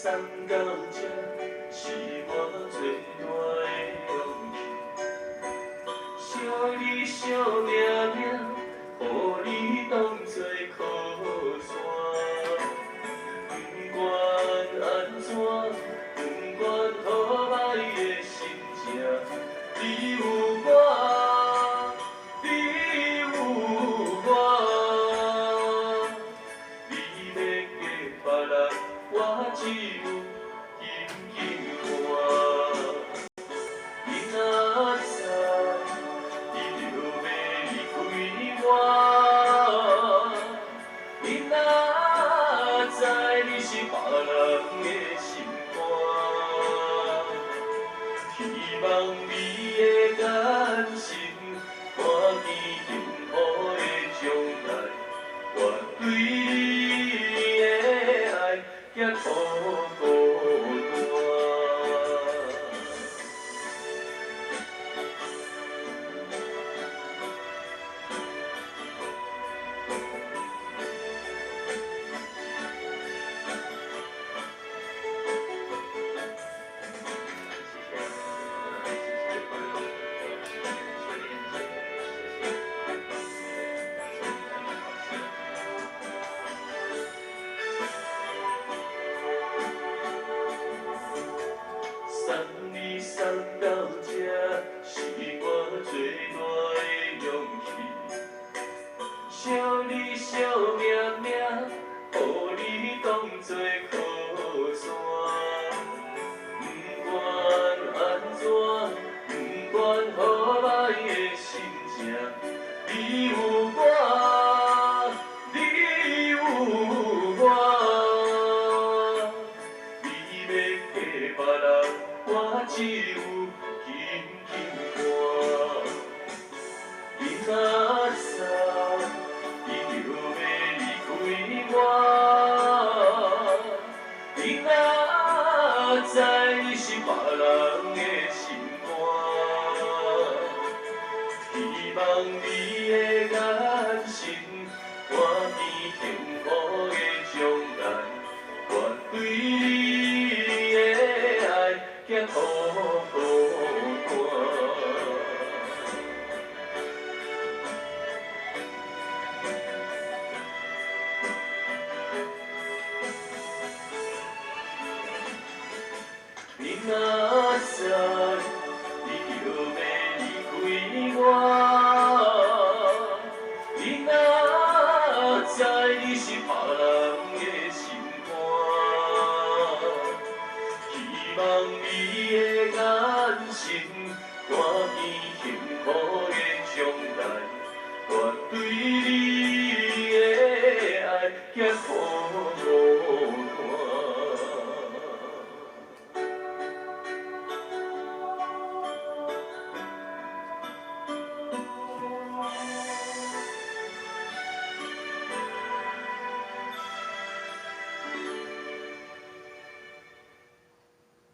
到这，是我最大的勇气。惜你惜命命，予你当作靠山。不管安怎，不管好歹的心情，你有我，你有我。你要嫁别人，我只有紧紧看。你若知，你就要离开我。你若知，你是别人的心肝。希望你的眼神，看见幸福的将来。我对你的爱，也孤孤单。送你送到这，是我最大的勇气。惜你惜命命，予你当作靠山。不管安怎，不管好歹的心情，你有我，你有我。你要嫁别人，我只有紧紧看。你若知，你就要离开我。你若知，你是别人的心肝。希望你的眼神，看见幸福的将来。我对你的爱，也孤孤单。你若知，你就要离开我。你若知，你是别人的心肝。希望你的眼神，看见幸福的将来。我对你的爱，也孤。